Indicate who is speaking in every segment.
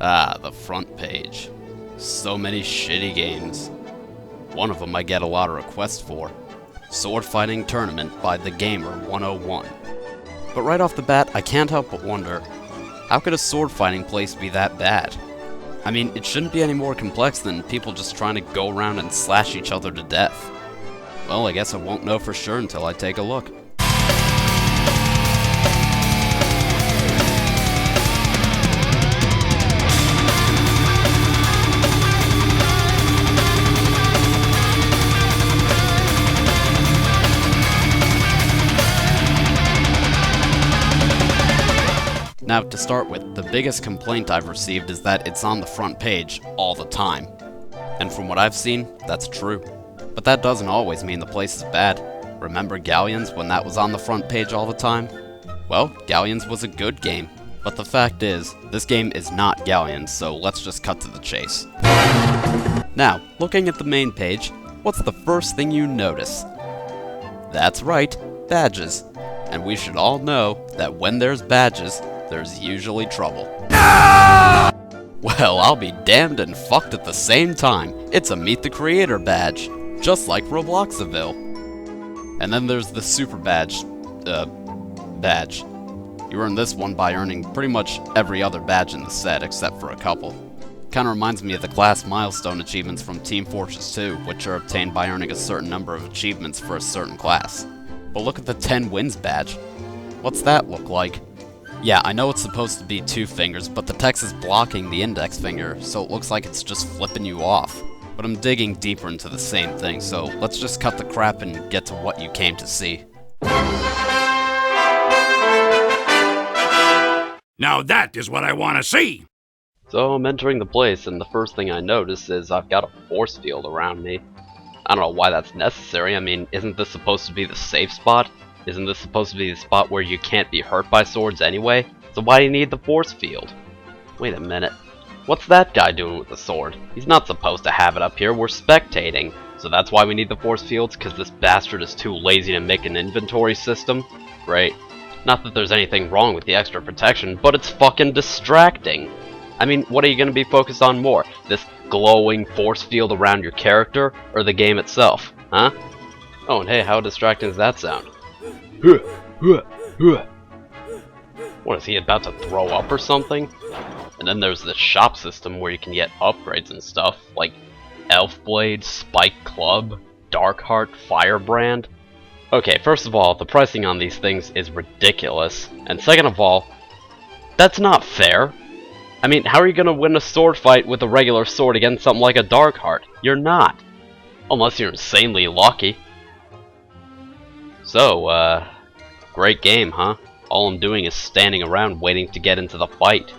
Speaker 1: Ah, the front page. So many shitty games. One of them I get a lot of requests for. Sword Fighting Tournament by The Gamer 101. But right off the bat, I can't help but wonder, how could a sword fighting place be that bad? I mean, it shouldn't be any more complex than people just trying to go around and slash each other to death. Well, I guess I won't know for sure until I take a look. Now, to start with, the biggest complaint I've received is that it's on the front page all the time. And from what I've seen, that's true. But that doesn't always mean the place is bad. Remember Galleons when that was on the front page all the time? Well, Galleons was a good game. But the fact is, this game is not Galleons, so let's just cut to the chase. Now, looking at the main page, what's the first thing you notice? That's right, badges. And we should all know that when there's badges, there's usually trouble. No! Well, I'll be damned and fucked at the same time. It's a Meet the Creator badge, just like Robloxaville. And then there's the Super badge. You earn this one by earning pretty much every other badge in the set, except for a couple. Kinda reminds me of the class milestone achievements from Team Fortress 2, which are obtained by earning a certain number of achievements for a certain class. But look at the 10 wins badge. What's that look like? Yeah, I know it's supposed to be 2 fingers, but the text is blocking the index finger, so it looks like it's just flipping you off. But I'm digging deeper into the same thing, so let's just cut the crap and get to what you came to see.
Speaker 2: Now that is what I want to see!
Speaker 1: So I'm entering the place, and the first thing I notice is I've got a force field around me. I don't know why that's necessary. I mean, isn't this supposed to be the safe spot? Isn't this supposed to be the spot where you can't be hurt by swords anyway? So why do you need the force field? Wait a minute. What's that guy doing with the sword? He's not supposed to have it up here, we're spectating. So that's why we need the force fields, because this bastard is too lazy to make an inventory system? Great. Not that there's anything wrong with the extra protection, but it's fucking distracting. I mean, what are you going to be focused on more? This glowing force field around your character, or the game itself? Huh? Oh, and hey, how distracting does that sound? What, is he about to throw up or something? And then there's the shop system where you can get upgrades and stuff, like Elf Blade, Spike Club, Darkheart, Firebrand. Okay, first of all, the pricing on these things is ridiculous, and second of all, that's not fair. I mean, how are you gonna win a sword fight with a regular sword against something like a Darkheart? You're not. Unless you're insanely lucky. So, great game, huh? All I'm doing is standing around waiting to get into the fight.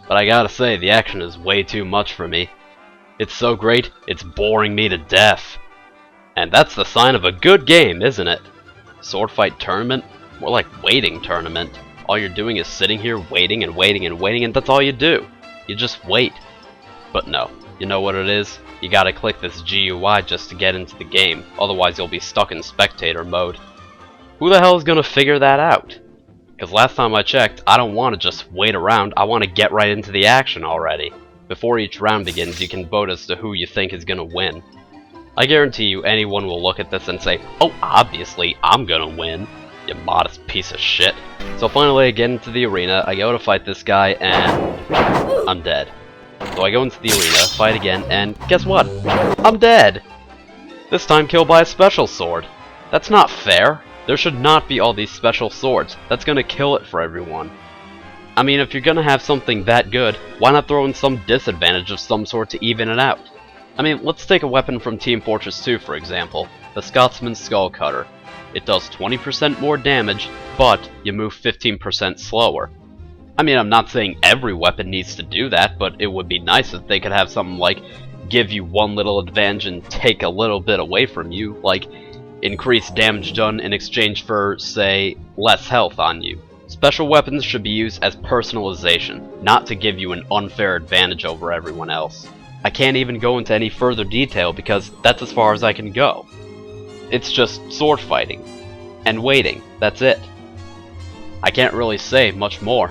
Speaker 1: But I gotta say, the action is way too much for me. It's so great, it's boring me to death. And that's the sign of a good game, isn't it? Sword fight tournament? More like waiting tournament. All you're doing is sitting here waiting and waiting and waiting, and that's all you do. You just wait. But no, you know what it is? You gotta click this GUI just to get into the game, otherwise you'll be stuck in spectator mode. Who the hell is gonna figure that out? Because last time I checked, I don't want to just wait around, I want to get right into the action already. Before each round begins, you can vote as to who you think is gonna win. I guarantee you anyone will look at this and say, oh, obviously, I'm gonna win. You modest piece of shit. So finally I get into the arena, I go to fight this guy, and I'm dead. So I go into the arena, fight again, and guess what? I'm dead! This time killed by a special sword. That's not fair. There should not be all these special swords. That's gonna kill it for everyone. I mean, if you're gonna have something that good, why not throw in some disadvantage of some sort to even it out? I mean, let's take a weapon from Team Fortress 2 for example, the Scotsman's Skull Cutter. It does 20% more damage, but you move 15% slower. I mean, I'm not saying every weapon needs to do that, but it would be nice if they could have something like give you one little advantage and take a little bit away from you, like increase damage done in exchange for, say, less health on you. Special weapons should be used as personalization, not to give you an unfair advantage over everyone else. I can't even go into any further detail because that's as far as I can go. It's just sword fighting. And waiting, that's it. I can't really say much more.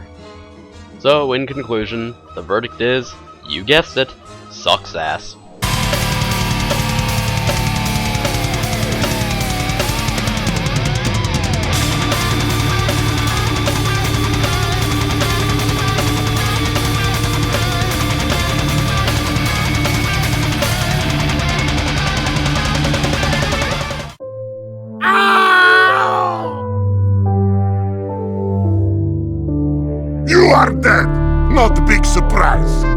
Speaker 1: So, in conclusion, the verdict is, you guessed it, sucks ass.
Speaker 3: You are dead! Not a big surprise!